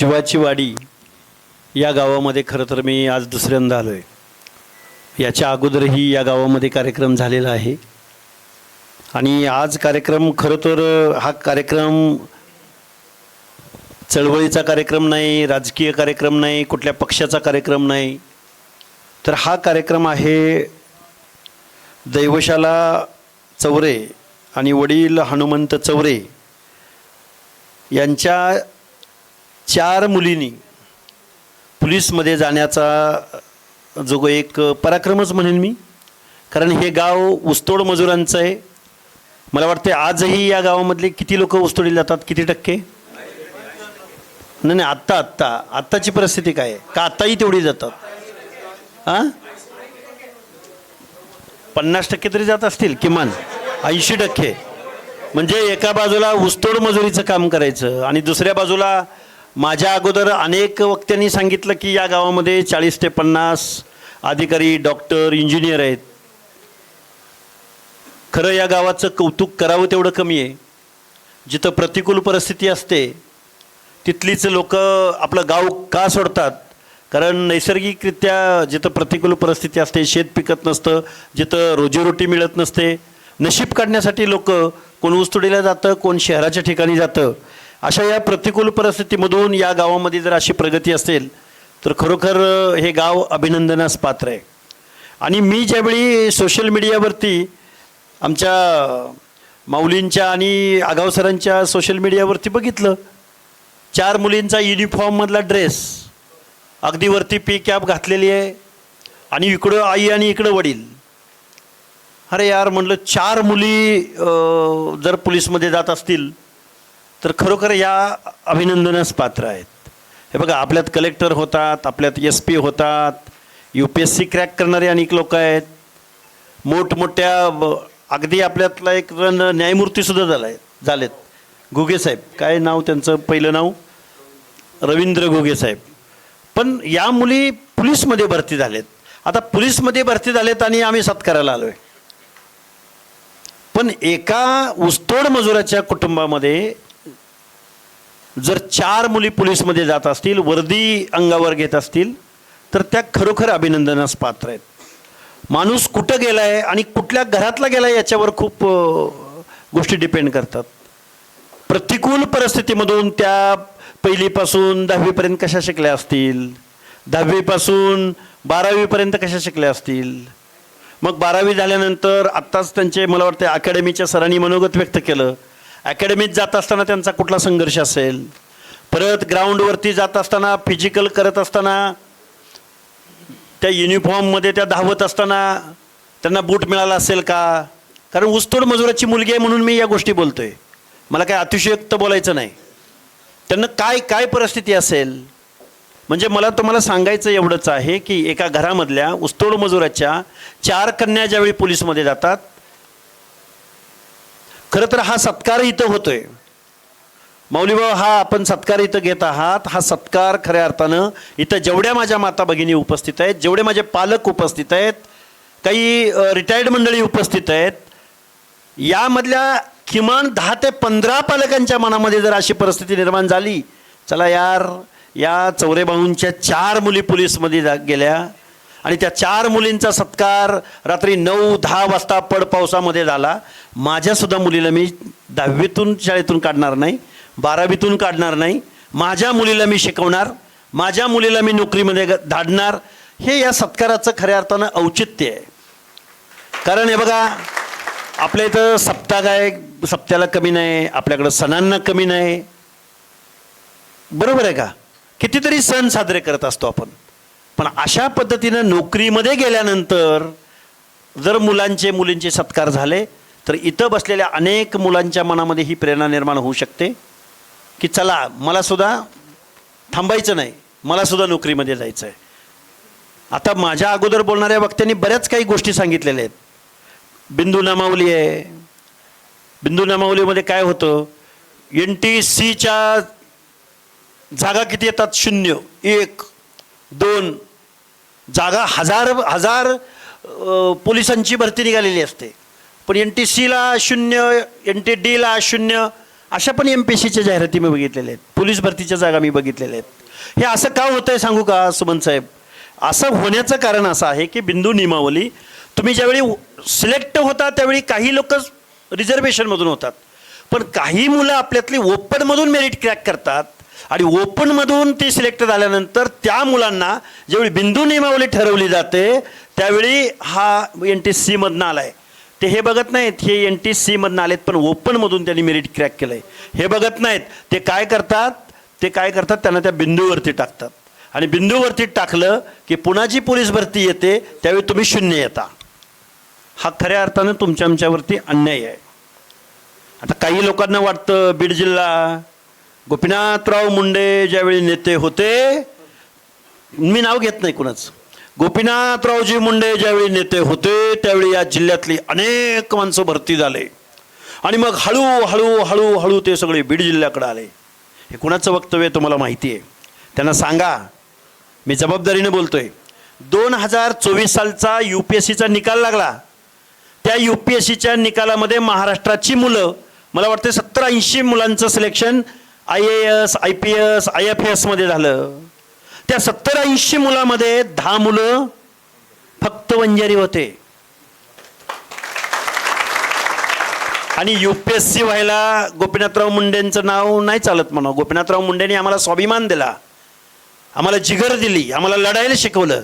शिवाची वाडी या गावामध्ये खरं तर मी आज दुसऱ्यांदा आलो आहे. याच्या अगोदरही या गावामध्ये कार्यक्रम झालेला आहे आणि आज कार्यक्रम खरं तर हा कार्यक्रम चळवळीचा कार्यक्रम नाही, राजकीय कार्यक्रम नाही, कुठल्या पक्षाचा कार्यक्रम नाही, तर हा कार्यक्रम आहे दैवशाला चौरे आणि वडील हनुमंत चौरे यांच्या 4 मुलींनी पोलीसमध्ये जाण्याचा जो एक पराक्रमच म्हणेन मी. कारण हे गाव ऊसतोड मजुरांचं आहे. मला वाटते आजही या गावामधले किती लोक ऊसतोडीला जातात, किती टक्के? नाही, आत्ताची परिस्थिती काय आहे का? आत्ताही तेवढी जातात? हां, 50% तरी जात असतील, किमान 80%. म्हणजे एका बाजूला ऊसतोड मजुरीचं काम करायचं आणि दुसऱ्या बाजूला माझ्या अगोदर अनेक वक्त्यांनी सांगितलं की या गावामध्ये 40 ते 50 अधिकारी, डॉक्टर, इंजिनियर आहेत. खरं या गावाचं कौतुक करावं तेवढं कमी आहे. जिथं प्रतिकूल परिस्थिती असते तिथलीच लोक आपलं गाव का सोडतात? कारण नैसर्गिकरित्या जिथं प्रतिकूल परिस्थिती असते, शेत पिकत नसतं, जिथं रोजीरोटी मिळत नसते, नशीब काढण्यासाठी लोक कोण ऊसतोडीला जातं, कोण शहराच्या ठिकाणी जातं. अशा या प्रतिकूल परिस्थितीमधून या गावामध्ये जर अशी प्रगती असेल तर खरोखर हे गाव अभिनंदनास पात्र आहे. आणि मी ज्यावेळी सोशल मीडियावरती आमच्या माऊलींच्या आणि आगाव सरांच्या सोशल मीडियावरती बघितलं, 4 मुलींचा युनिफॉर्ममधला ड्रेस, अगदी वरती पी कॅप घातलेली आहे आणि इकडं आई आणि इकडं वडील. अरे यार, म्हणलं 4 मुली जर पोलीसमध्ये जात असतील तर खरोखर या अभिनंदनास पात्र आहेत. हे बघा, आपल्यात कलेक्टर होतात, आपल्यात SP होतात, UPSC क्रॅक करणारे अनेक लोक आहेत, मोठमोठ्या अगदी आपल्यातला एक न्यायमूर्तीसुद्धा झालेत. घुगे साहेब, काय नाव त्यांचं, पहिलं नाव रवींद्र घुगे साहेब. पण या मुली पोलीसमध्ये भरती झालेत. आता पोलीसमध्ये भरती झालेत आणि आम्ही सत्काराला आलो आहे. पण एका ऊसतोड मजुराच्या कुटुंबामध्ये जर 4 मुली पोलीसमध्ये जात असतील, वर्दी अंगावर घेत असतील, तर त्या खरोखर अभिनंदनास पात्र आहेत. माणूस कुठं गेला आहे आणि कुठल्या घरातला गेला आहे याच्यावर खूप गोष्टी डिपेंड करतात. प्रतिकूल परिस्थितीमधून त्या 1लीपासून 10वीपर्यंत कशा शिकल्या असतील, 10वीपासून 12वीपर्यंत कशा शिकल्या असतील, मग 12वी झाल्यानंतर आत्ताच त्यांचे मला वाटते अकॅडमीच्या सरांनी मनोगत व्यक्त केलं, अकॅडमीत जात असताना त्यांचा कुठला संघर्ष असेल, परत ग्राउंडवरती जात असताना, फिजिकल करत असताना, त्या युनिफॉर्ममध्ये त्या धावत असताना त्यांना बूट मिळाला असेल का? कारण ऊसतोड मजुराची मुलगी आहे म्हणून मी या गोष्टी बोलतोय. मला काय अतिशयोक्त बोलायचं नाही. त्यांना काय परिस्थिती असेल. म्हणजे मला तुम्हाला सांगायचं एवढंच आहे की एका घरामधल्या ऊसतोड मजुराच्या 4 कन्या ज्यावेळी पोलीसमध्ये जातात, खरं तर हा सत्कार इथं होतोय. माऊलीभाऊ, हा आपण सत्कार इथं घेत आहात, हा सत्कार खऱ्या अर्थानं इथं जेवढ्या माझ्या माता भगिनी उपस्थित आहेत, जेवढे माझे पालक उपस्थित आहेत, काही रिटायर्ड मंडळी उपस्थित आहेत, यामधल्या किमान 10 ते 15 पालकांच्या मनामध्ये जर अशी परिस्थिती निर्माण झाली, चला यार, या चौरेभाऊंच्या 4 मुली पोलीसमध्ये गेल्या आणि त्या 4 मुलींचा सत्कार रात्री 9-10 वाजता पड पावसामध्ये झाला. माझ्यासुद्धा मुलीला मी 10वीतून शाळेतून काढणार नाही, 12वीतून काढणार नाही, माझ्या मुलीला मी शिकवणार, माझ्या मुलीला मी नोकरीमध्ये धाडणार. हे या सत्काराचं खऱ्या अर्थानं औचित्य आहे. कारण हे बघा, आपल्या इथं सप्ताह आहे, सप्त्याला कमी नाही, आपल्याकडं सणांना कमी नाही, बरोबर आहे का? कितीतरी सण साजरे करत असतो आपण. पण अशा पद्धतीनं नोकरीमध्ये गेल्यानंतर जर मुलींचे सत्कार झाले तर इथं बसलेल्या अनेक मुलांच्या मनामध्ये ही प्रेरणा निर्माण होऊ शकते की चला, मला सुद्धा थांबायचं नाही, मला सुद्धा नोकरीमध्ये जायचं आहे. आता माझ्या अगोदर बोलणाऱ्या वक्त्यांनी बऱ्याच काही गोष्टी सांगितलेल्या आहेत. बिंदू नामावली आहे. बिंदू नामावलीमध्ये काय होतं, NTCच्या जागा किती येतात? 0, 1, 2 जागा, हजार पोलिसांची भरती निघालेली असते. पण NTCला 0, NTDला 0, अशा पण MPSCच्या जाहिराती मी बघितलेल्या आहेत, पोलीस भरतीच्या जागा मी बघितलेल्या आहेत. हे असं का होतंय सांगू का सुमन साहेब? असं होण्याचं कारण असं आहे की बिंदू नियमावली तुम्ही ज्यावेळी सिलेक्ट होता त्यावेळी काही लोक रिझर्वेशनमधून होतात, पण काही मुलं आपल्यातली ओपनमधून मेरिट क्रॅक करतात आणि ओपनमधून ती सिलेक्ट झाल्यानंतर त्या मुलांना ज्यावेळी बिंदू नियमावली ठरवली जाते त्यावेळी हा NTC मधनं आला आहे. ते हे बघत नाहीत, हे NTC मधनं आलेत पण ओपनमधून त्यांनी मेरिट क्रॅक केलं आहे, हे बघत नाहीत. ते काय करतात त्यांना त्या बिंदूवरती टाकतात आणि बिंदूवरती टाकलं की पुन्हा जी पोलीस भरती येते त्यावेळी तुम्ही शून्य येता. हा खऱ्या अर्थानं तुमच्या आमच्यावरती अन्याय आहे. आता काही लोकांना वाटतं बीड जिल्हा गोपीनाथराव मुंडे ज्यावेळी नेते होते, मी नाव घेत नाही कुणाचं, गोपीनाथरावजी मुंडे ज्यावेळी नेते होते त्यावेळी या जिल्ह्यातली अनेक माणसं भरती झाले आणि मग हळूहळू ते सगळे बीड जिल्ह्याकडे आले. हे कुणाचं वक्तव्य तुम्हाला माहिती आहे? त्यांना सांगा, मी जबाबदारीने बोलतोय. 2024 सालचा UPSCचा निकाल लागला. त्या UPSCच्या निकालामध्ये महाराष्ट्राची मुलं, मला वाटतं 70-80 मुलांचं सिलेक्शन IAS, IPS, IFS मध्ये झालं. त्या 70-80 मुलामध्ये 10 मुलं फक्त वंजारी होते. आणि UPSC व्हायला गोपीनाथराव मुंडेंचं नाव नाही चालत म्हणा. गोपीनाथराव मुंडेंनी आम्हाला स्वाभिमान दिला, आम्हाला जिगर दिली, आम्हाला लढायला शिकवलं.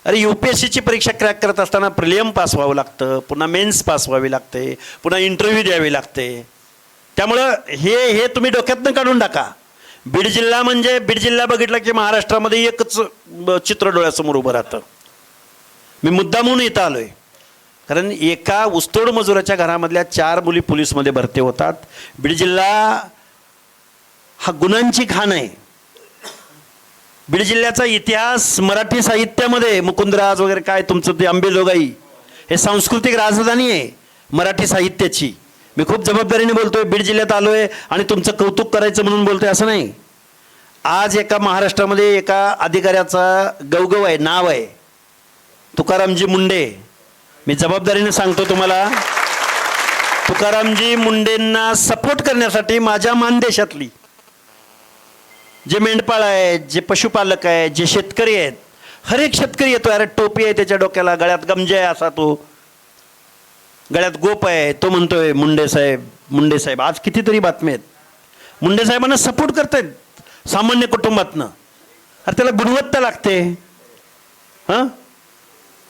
अरे UPSCची परीक्षा क्रॅक करत असताना प्रिलियम पास व्हावं लागतं, पुन्हा मेन्स पास व्हावी लागते, पुन्हा इंटरव्ह्यू द्यावी लागते. त्यामुळं हे तुम्ही डोक्यातनं काढून टाका. बीड जिल्हा म्हणजे बीड जिल्हा बघितला की महाराष्ट्रामध्ये एकच चित्र डोळ्यासमोर उभं राहतं. मी मुद्दामून इथं आलोय कारण एका ऊसतोड मजुराच्या घरामधल्या 4 मुली पोलीसमध्ये भरती होतात. बीड जिल्हा हा गुन्ह्यांची खाण आहे. बीड जिल्ह्याचा इतिहास मराठी साहित्यामध्ये मुकुंदराज वगैरे काय तुमचं ते अंबेजोगाई हे सांस्कृतिक राजधानी आहे मराठी साहित्याची. मी खूप जबाबदारीने बोलतोय, बीड जिल्ह्यात आलोय आणि तुमचं कौतुक करायचं म्हणून बोलतोय असं नाही. आज एका महाराष्ट्रामध्ये एका अधिकाऱ्याचा गवगव आहे, नाव आहे तुकारामजी मुंडे. मी जबाबदारीने सांगतो तुम्हाला, तुकारामजी मुंडेंना सपोर्ट करण्यासाठी माझ्या मानदेशातली जे मेंढपाळ आहेत, जे पशुपालक आहेत, जे शेतकरी आहेत, हर एक शेतकरी येतो. अरे टोपी आहे त्याच्या डोक्याला, गळ्यात गमजे आहे असा, तो गळ्यात गोप आहे, तो म्हणतोय मुंडे साहेब. आज कितीतरी बातम्या आहेत मुंडे साहेबांना सपोर्ट करतायत सामान्य कुटुंबातनं. अरे त्याला गुणवत्ता लागते. हां,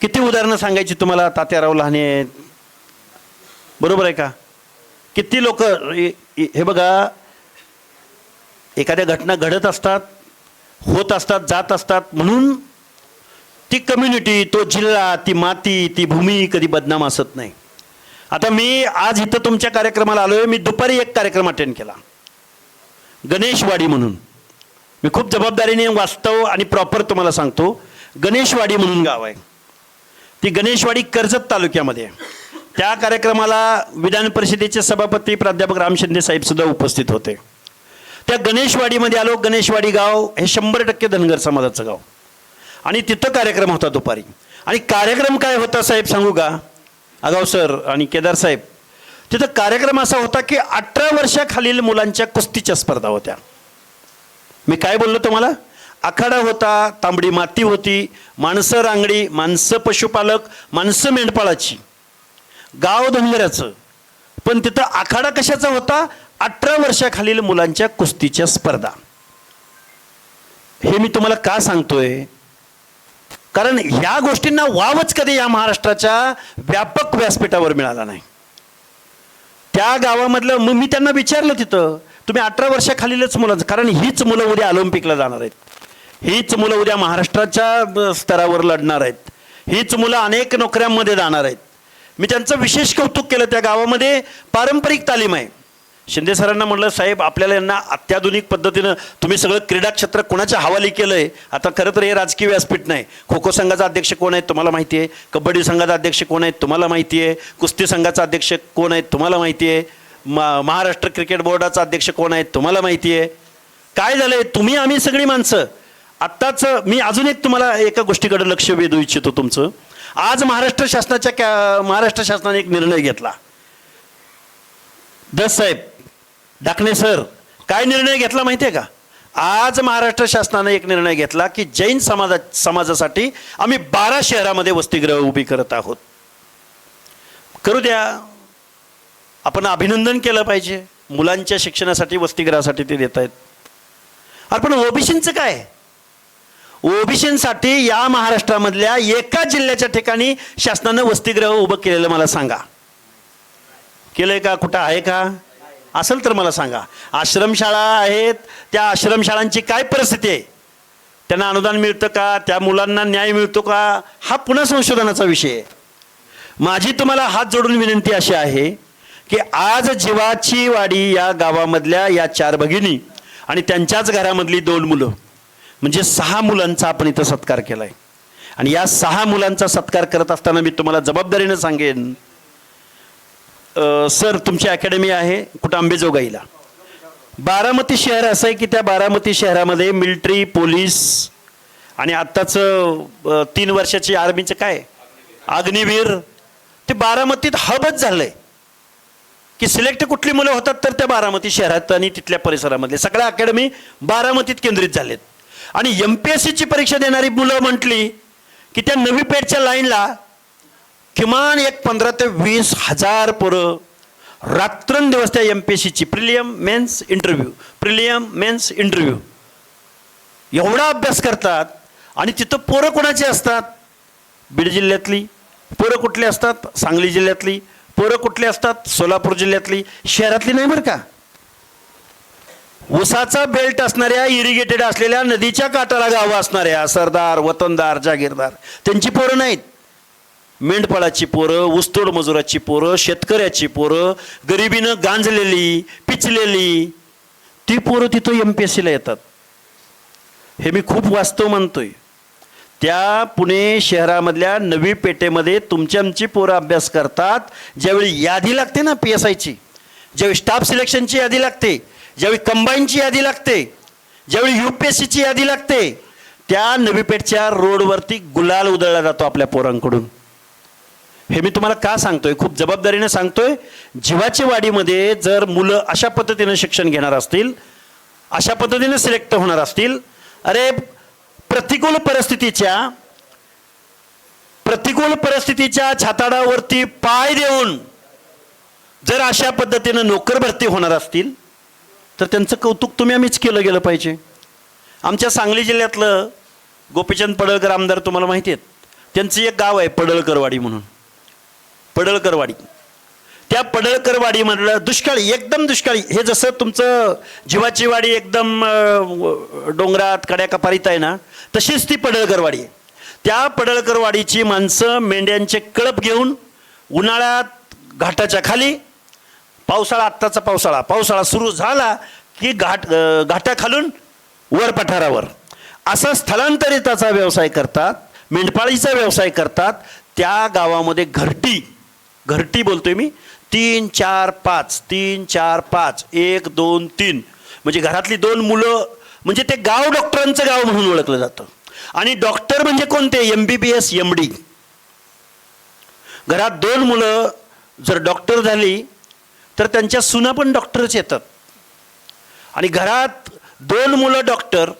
किती उदाहरणं सांगायची तुम्हाला. तात्याराव लहाने आहेत, बरोबर आहे का? किती लोक हे बघा, एखाद्या घटना घडत असतात, होत असतात, जात असतात, म्हणून ती कम्युनिटी, तो जिल्हा, ती माती, ती भूमी कधी बदनाम असत नाही. आता मी आज इथं तुमच्या कार्यक्रमाला आलोय. मी दुपारी एक कार्यक्रम अटेंड केला गणेशवाडी म्हणून. मी खूप जबाबदारीने वास्तव आणि प्रॉपर तुम्हाला सांगतो. गणेशवाडी म्हणून गाव आहे, ती गणेशवाडी कर्जत तालुक्यामध्ये. त्या कार्यक्रमाला विधान परिषदेचे सभापती प्राध्यापक राम शिंदे साहेब सुद्धा उपस्थित होते. त्या गणेशवाडीमध्ये आलो. गणेशवाडी गाव हे 100% धनगर समाजाचं गाव आणि तिथं कार्यक्रम होता दुपारी. आणि कार्यक्रम काय होता साहेब सांगू का, आगाव सर आणि केदार साहेब? तिथं कार्यक्रम असा होता की 18 वर्षाखालील मुलांच्या कुस्तीच्या स्पर्धा होत्या. मी काय बोललो तुम्हाला? आखाडा होता, तांबडी माती होती, माणसं रांगडी, माणसं पशुपालक, माणसं मेंढपाळाची, गाव धनगराचं. पण तिथं आखाडा कशाचा होता? 18 वर्षाखालील मुलांच्या कुस्तीच्या स्पर्धा. हे मी तुम्हाला का सांगतोय? कारण ह्या गोष्टींना वावच कधी या महाराष्ट्राच्या व्यापक व्यासपीठावर मिळाला नाही. त्या गावामधलं मग मी त्यांना विचारलं तिथं, तुम्ही 18 वर्षाखालीलच मुलांचं, कारण हीच मुलं उद्या ऑलिम्पिकला जाणार आहेत, हीच मुलं उद्या महाराष्ट्राच्या स्तरावर लढणार आहेत, हीच मुलं अनेक नोकऱ्यांमध्ये जाणार आहेत. मी त्यांचं विशेष कौतुक केलं. त्या गावामध्ये पारंपरिक तालीम आहे. शिंदे सरांना म्हटलं, साहेब आपल्याला यांना अत्याधुनिक पद्धतीनं तुम्ही सगळं क्रीडा क्षेत्र कोणाच्या हवाली केलं आहे. आता खरं तर हे राजकीय व्यासपीठ नाही. खो खो संघाचा अध्यक्ष कोण आहेत तुम्हाला माहिती आहे, कबड्डी संघाचा अध्यक्ष कोण आहेत तुम्हाला माहिती आहे, कुस्ती संघाचा अध्यक्ष कोण आहेत तुम्हाला माहिती आहे, महाराष्ट्र क्रिकेट बोर्डाचा अध्यक्ष कोण आहेत तुम्हाला माहिती आहे. काय झालंय, तुम्ही आम्ही सगळी माणसं. आत्ताच मी अजून एक तुम्हाला एका गोष्टीकडे लक्ष वेधू इच्छितो तुमचं. आज महाराष्ट्र शासनाने एक निर्णय घेतला. दस साहेब डाकणे सर काय निर्णय घेतला माहिती आहे का? आज महाराष्ट्र शासनाने एक निर्णय घेतला की जैन समाजासाठी आम्ही 12 शहरामध्ये वसतिगृह उभी करत आहोत. करू द्या, आपण अभिनंदन केलं पाहिजे. मुलांच्या शिक्षणासाठी वसतिगृहासाठी ते देत आहेत. पण ओबीसींचं काय? ओबीसींसाठी या महाराष्ट्रामधल्या एका जिल्ह्याच्या ठिकाणी शासनानं वसतिगृह उभं केलेलं मला सांगा. केलंय का? कुठं आहे का? असेल तर मला सांगा. आश्रमशाळा आहेत, त्या आश्रमशाळांची काय परिस्थिती आहे? त्यांना अनुदान मिळतं का? त्या मुलांना न्याय मिळतो का? हा पुन्हा संशोधनाचा विषय आहे. माझी तुम्हाला हात जोडून विनंती अशी आहे की आज जीवाची वाडी या गावामधल्या या 4 भगिनी आणि त्यांच्याच घरामधली 2 मुलं म्हणजे 6 मुलांचा आपण इथं सत्कार केलाय. आणि या 6 मुलांचा सत्कार करत असताना मी तुम्हाला जबाबदारीनं सांगेन, सर तुमची अकॅडमी आहे कुठं? अंबेजोगाईला. बारामती शहर असं आहे की त्या बारामती शहरामध्ये मिलिटरी, पोलीस आणि आत्ताचं 3 वर्षाची आर्मीचं काय अग्निवीर, ते बारामतीत हबच झालंय की सिलेक्ट कुठली मुलं होतात तर त्या बारामती शहरात आणि तिथल्या परिसरामधले सगळ्या अकॅडमी बारामतीत केंद्रित झालेत. आणि MPSCची परीक्षा देणारी मुलं म्हटली की त्या नवी पेठच्या लाईनला किमान एक 15 ते 20 हजार पोरं रात्रंदिवस त्या MPSCची प्रिलियम मेन्स इंटरव्ह्यू एवढा अभ्यास करतात. आणि तिथं पोरं कोणाची असतात? बीड जिल्ह्यातली पोरं कुठली असतात? सांगली जिल्ह्यातली पोरं कुठली असतात? सोलापूर जिल्ह्यातली, शहरातली नाही बरं का. ऊसाचा बेल्ट असणाऱ्या, इरिगेटेड असलेल्या, नदीच्या काठाला गावं असणाऱ्या सरदार, वतनदार, जागीरदार त्यांची पोरं नाहीत. मेंढपाळाची पोरं, ऊसतोड मजुराची पोरं, शेतकऱ्याची पोरं, गरिबीनं गांजलेली, पिचलेली ती पोरं तिथं MPSCला येतात. हे मी खूप वास्तव म्हणतोय. त्या पुणे शहरामधल्या नवी पेठेमध्ये तुमची आमची पोरं अभ्यास करतात. ज्यावेळी यादी लागते ना PSIची, ज्यावेळी स्टाफ सिलेक्शनची यादी लागते, ज्यावेळी कंबाईनची यादी लागते, ज्यावेळी UPSCची यादी लागते, त्या नवी पेठच्या रोडवरती गुलाल उधळला जातो आपल्या पोरांकडून. हे मी तुम्हाला का सांगतोय? खूप जबाबदारीने सांगतोय. जीवाची वाडीमध्ये जर मुलं अशा पद्धतीने शिक्षण घेणार असतील, अशा पद्धतीने सिलेक्ट होणार असतील, अरे प्रतिकूल परिस्थितीच्या छाताडावरती पाय देऊन जर अशा पद्धतीनं नोकर भरती होणार असतील तर त्यांचं कौतुक तुम्ही आम्हीच केलं गेलं पाहिजे. आमच्या सांगली जिल्ह्यातलं गोपीचंद पडळकर आमदार तुम्हाला माहिती आहेत, त्यांचं एक गाव आहे पडळकरवाडी म्हणून. पडळकरवाडी, त्या पडळकरवाडीमधलं दुष्काळी, एकदम दुष्काळी, हे जसं तुमचं जीवाची वाडी एकदम डोंगरात कड्या कपारीत आहे ना, तशीच ती पडळकरवाडी आहे. त्या पडळकरवाडीची माणसं मेंढ्यांचे कळप घेऊन उन्हाळ्यात घाटाच्या खाली, आत्ताचा पावसाळा सुरू झाला की घाटाखालून वर पठारावर असा स्थलांतरिताचा व्यवसाय करतात, मेंढपाळीचा व्यवसाय करतात. त्या गावामध्ये घरटी बोलतोय मी, 3, 4, 5 3, 4, 5 1, 2, 3 म्हणजे घरातली 2 मुलं, म्हणजे ते गाव डॉक्टरांचं गाव म्हणून ओळखलं जातं. आणि डॉक्टर म्हणजे कोणते? MBBS MD. घरात 2 मुलं जर डॉक्टर झाली तर त्यांच्या सुना पण डॉक्टरच येतात. आणि घरात 2 मुलं डॉक्टर,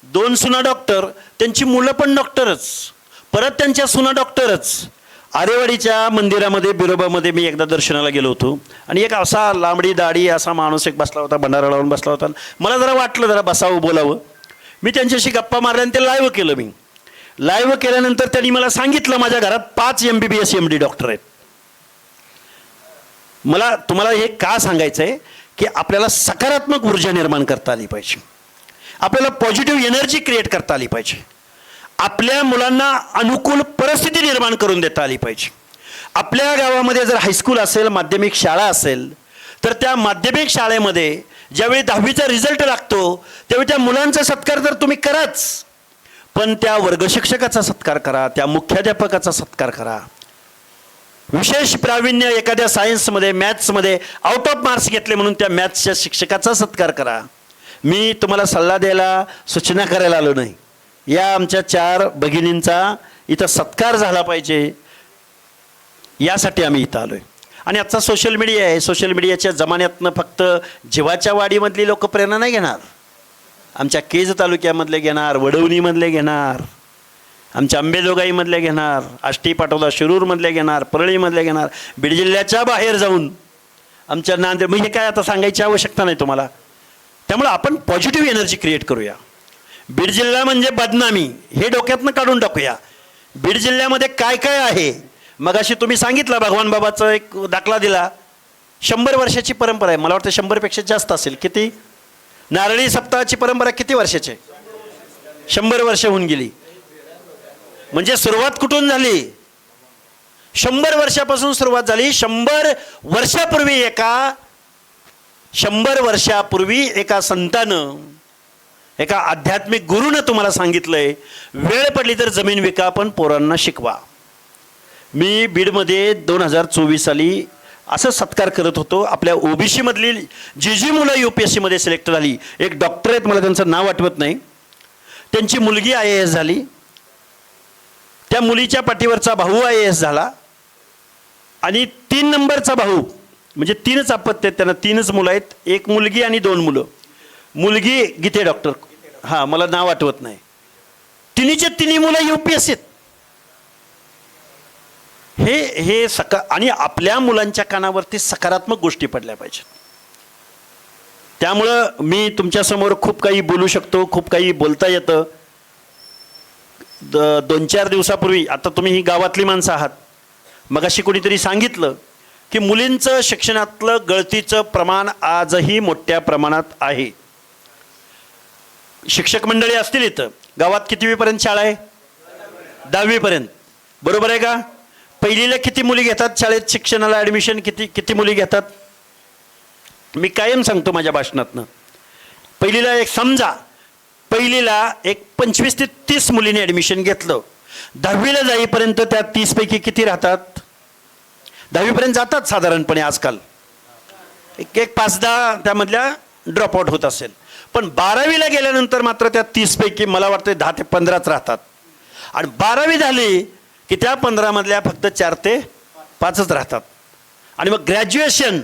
2 सुना डॉक्टर, त्यांची मुलं पण डॉक्टरच, परत त्यांच्या सुना डॉक्टरच. आरेवाडीच्या मंदिरामध्ये, बिरोबामध्ये मी एकदा दर्शनाला गेलो होतो आणि एक असा लांबडी दाढी असा माणूस एक बसला होता, भंडारा लावून बसला होता. मला जरा वाटलं जरा बसावं, बोलावं. मी त्यांच्याशी गप्पा मारल्या आणि ते लाईव्ह केलं. मी लाईव्ह केल्यानंतर त्यांनी मला सांगितलं माझ्या घरात 5 MBBS MD डॉक्टर आहेत. मला तुम्हाला हे का सांगायचं आहे की आपल्याला सकारात्मक ऊर्जा निर्माण करता आली पाहिजे, आपल्याला पॉझिटिव्ह एनर्जी क्रिएट करता आली पाहिजे, आपल्या मुलांना अनुकूल परिस्थिती निर्माण करून देता आली पाहिजे. आपल्या गावामध्ये जर हायस्कूल असेल, माध्यमिक शाळा असेल, तर त्या माध्यमिक शाळेमध्ये ज्यावेळी 10वीचा रिझल्ट लागतो त्यावेळी त्या मुलांचा सत्कार तर तुम्ही कराच, पण त्या वर्गशिक्षकाचा सत्कार करा, त्या मुख्याध्यापकाचा सत्कार करा. विशेष प्रावीण्य एखाद्या सायन्समध्ये, मॅथ्समध्ये आउट ऑफ मार्क्स घेतले म्हणून त्या मॅथ्सच्या शिक्षकाचा सत्कार करा. मी तुम्हाला सल्ला द्यायला, सूचना करायला आलो नाही. या आमच्या 4 भगिनींचा इथं सत्कार झाला पाहिजे यासाठी आम्ही इथं आलोय. आणि आजचा सोशल मीडिया आहे. सोशल मीडियाच्या जमान्यातनं फक्त जीवाच्या वाडीमधली लोक प्रेरणा नाही घेणार, आमच्या केज तालुक्यामधले घेणार, वडवणीमधले घेणार, आमच्या अंबेजोगाईमधले घेणार, आष्टी पाटोदा शिरूरमधले घेणार, परळीमधले घेणार, बीड जिल्ह्याच्या बाहेर जाऊन आमच्या नांदेड, म्हणजे काय आता सांगायची आवश्यकता नाही तुम्हाला. त्यामुळे आपण पॉझिटिव्ह एनर्जी क्रिएट करूया. बीड जिल्हा म्हणजे बदनामी हे डोक्यातनं काढून टाकूया. बीड जिल्ह्यामध्ये काय काय आहे. मगाशी तुम्ही सांगितलं भगवान बाबाचा एक दाखला दिला. 100 वर्षाची परंपरा आहे. मला वाटतं 100पेक्षा जास्त असेल. किती? नारळी सप्ताहाची परंपरा किती वर्षाची आहे? 100 वर्ष होऊन गेली. म्हणजे सुरुवात कुठून झाली? 100 वर्षापासून सुरुवात झाली. 100 वर्षापूर्वी एका संतानं, एका आध्यात्मिक गुरुनं तुम्हाला सांगितलंय, वेळ पडली तर जमीन विका पण पोरांना शिकवा. मी बीडमध्ये 2024 साली असं सत्कार करत होतो. आपल्या ओबीसी मधली जी मुलं UPSC मध्ये सिलेक्ट झाली, एक डॉक्टर आहेत, मला त्यांचं नाव आठवत नाही, त्यांची मुलगी IAS झाली, त्या मुलीच्या पाठीवरचा भाऊ IAS झाला, आणि 3 नंबरचा भाऊ, म्हणजे 3च अपत्य आहेत त्यांना, 3च मुलं आहेत, एक मुलगी आणि 2 मुलं. मुलगी गीते डॉक्टर, हां मला नाव आठवत नाही, तिन्ही मुलं UPSC आहेत. हे आणि आपल्या मुलांच्या कानावरती सकारात्मक गोष्टी पडल्या पाहिजेत. त्यामुळं मी तुमच्यासमोर खूप काही बोलू शकतो, खूप काही बोलता येतं. 2-4 दिवसापूर्वी, आता तुम्ही ही गावातली माणसं आहात, मगाशी कोणीतरी सांगितलं की मुलींचं शिक्षणातलं गळतीचं प्रमाण आजही मोठ्या प्रमाणात आहे. शिक्षक मंडळी असतील इथं, गावात कितवीपर्यंत शाळा आहे? 10वीपर्यंत, बरोबर आहे का? पहिलीला किती मुली घेतात शाळेत शिक्षणाला ॲडमिशन? किती मुली घेतात? मी कायम सांगतो माझ्या भाषणातनं, पहिलीला एक समजा पहिलीला एक 25 ते 30 मुलींनी ॲडमिशन घेतलं, 10वीला जाईपर्यंत त्या 30 पैकी किती राहतात? 10वीपर्यंत जातात साधारणपणे आजकाल, एक 5-10 त्यामधल्या ड्रॉपआउट होत असेल. पण 12वीला गेल्यानंतर मात्र त्या 30 पैकी मला वाटतं 10 ते 15च राहतात. आणि 12वी झाली की त्या 15 मधल्या फक्त 4 ते 5च राहतात. आणि मग ग्रॅज्युएशन,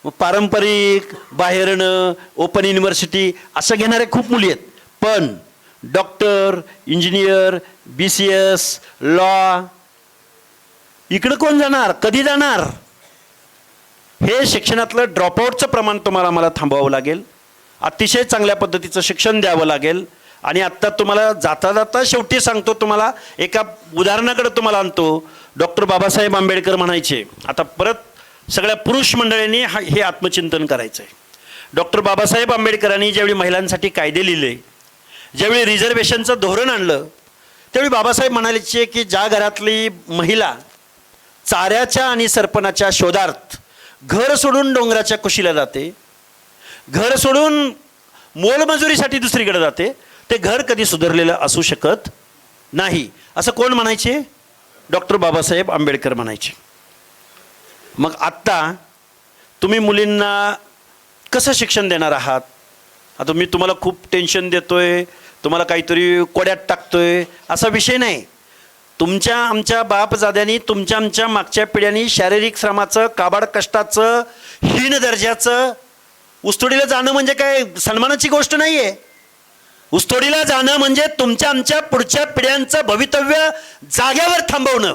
मग पारंपरिक, बाहेरनं, ओपन युनिव्हर्सिटी असं घेणारे खूप मुली आहेत. पण डॉक्टर, इंजिनियर, BCS, लॉ, इकडं कोण जाणार? कधी जाणार? हे शिक्षणातलं ड्रॉपआउटचं प्रमाण तुम्हाला मला थांबवावं लागेल. अतिशय चांगल्या पद्धतीचं शिक्षण द्यावं लागेल. आणि आत्ता तुम्हाला जाता जाता शेवटी सांगतो, तुम्हाला एका उदाहरणाकडे तुम्हाला आणतो. डॉक्टर बाबासाहेब आंबेडकर म्हणायचे, आता परत सगळ्या पुरुष मंडळींनी हे आत्मचिंतन करायचं आहे. डॉक्टर बाबासाहेब आंबेडकरांनी ज्यावेळी महिलांसाठी कायदे लिहिले, ज्यावेळी रिझर्वेशनचं धोरण आणलं, त्यावेळी बाबासाहेब म्हणायचे की ज्या घरातली महिला चाऱ्याच्या आणि सरपणाच्या शोधार्थ घर सोडून डोंगराच्या कुशीला जाते, घर सोडून मोलमजुरीसाठी दुसरीकडे जाते, ते घर कधी सुधारलेलं असू शकत नाही. असं कोण म्हणायचे? डॉक्टर बाबासाहेब आंबेडकर म्हणायचे. मग आत्ता तुम्ही मुलींना कसं शिक्षण देणार आहात? आता मी तुम्हाला खूप टेन्शन देतोय, तुम्हाला काहीतरी कोड्यात टाकतोय असा विषय नाही. तुमच्या आमच्या बापजाद्यांनी, तुमच्या आमच्या मागच्या पिढ्यांनी शारीरिक श्रमाचं, काबाड कष्टाचं, हीन दर्जाचं, ऊसतोडीला जाणं म्हणजे काय सन्मानाची गोष्ट नाही आहे. ऊसतोडीला जाणं म्हणजे तुमच्या आमच्या पुढच्या पिढ्यांचं भवितव्य जाग्यावर थांबवणं.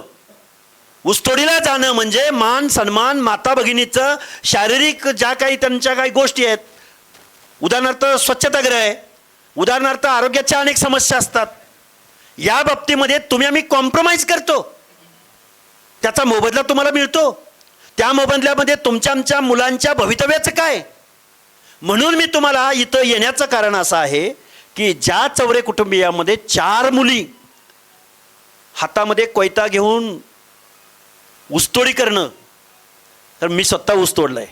ऊसतोडीला जाणं म्हणजे मान सन्मान, माता भगिनीचं शारीरिक ज्या काही त्यांच्या काही गोष्टी आहेत, उदाहरणार्थ स्वच्छतागृह आहे, उदाहरणार्थ आरोग्याच्या अनेक समस्या असतात, या बाबतीमध्ये तुम्ही आम्ही कॉम्प्रोमाइज करतो, त्याचा मोबदला तुम्हाला मिळतो. त्या मोबदल्यामध्ये तुमच्या आमच्या मुलांच्या भवितव्याचं काय? म्हणून मी तुम्हाला इथं येण्याचं कारण असं आहे की ज्या चौरे कुटुंबियामध्ये 4 मुली हातामध्ये कोयता घेऊन ऊसतोडी करणं, तर मी स्वतः ऊस तोडलाय.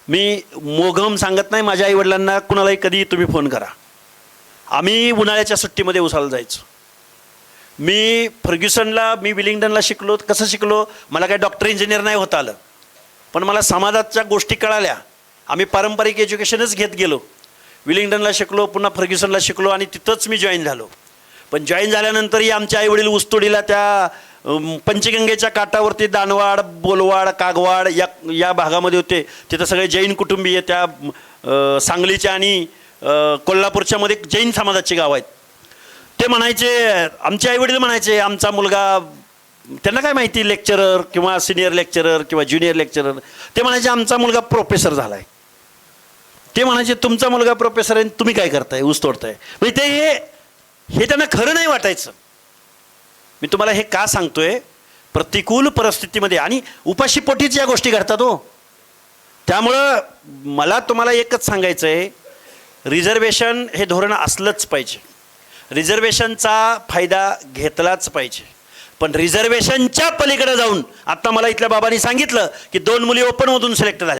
मी मोघम सांगत नाही माझ्या आईवडिलांना, कुणालाही कधी तुम्ही फोन करा. आम्ही उन्हाळ्याच्या सुट्टीमध्ये उसाला जायचो. मी फर्ग्युसनला, मी विलिंग्डनला शिकलो. कसं शिकलो? मला काय डॉक्टर इंजिनियर नाही होता आलं, पण मला समाजाच्या गोष्टी कळाल्या. आम्ही पारंपरिक एज्युकेशनच घेत गेलो. विलिंग्डनला शिकलो, पुन्हा फर्ग्युसनला शिकलो, आणि तिथंच मी जॉईन झालो. पण जॉईन झाल्यानंतरही आमचे आईवडील ऊसतोडीला त्या पंचगंगेच्या काठावरती दानवाड, बोलवाड, कागवाड या भागामध्ये होते. तिथं सगळे जैन कुटुंबीय, त्या सांगलीच्या आणि कोल्हापूरच्या मध्ये जैन समाजाची गाव आहेत. ते म्हणायचे, आमचे आईवडील म्हणायचे, आमचा मुलगा, त्यांना काय माहिती लेक्चरर किंवा सिनियर लेक्चरर किंवा ज्युनियर लेक्चरर, ते म्हणायचे आमचा मुलगा प्रोफेसर झाला आहे. ते म्हणायचे तुमचा मुलगा प्रोफेसर आहे, तुम्ही काय करताय, ऊस तोडताय. म्हणजे ते हे त्यांना खरं नाही वाटायचं. मी तुम्हाला हे का सांगतोय, प्रतिकूल परिस्थितीमध्ये आणि उपाशीपोटीच या गोष्टी घडतात हो. त्यामुळं मला तुम्हाला एकच सांगायचं आहे, रिझर्वेशन हे धोरण असलंच पाहिजे, रिझर्वेशनचा फायदा घेतलाच पाहिजे. पण रिझर्वेशनच्या पलीकडे जाऊन, आता मला इथल्या बाबांनी सांगितलं की 2 मुली ओपनमधून सिलेक्ट झाल्या.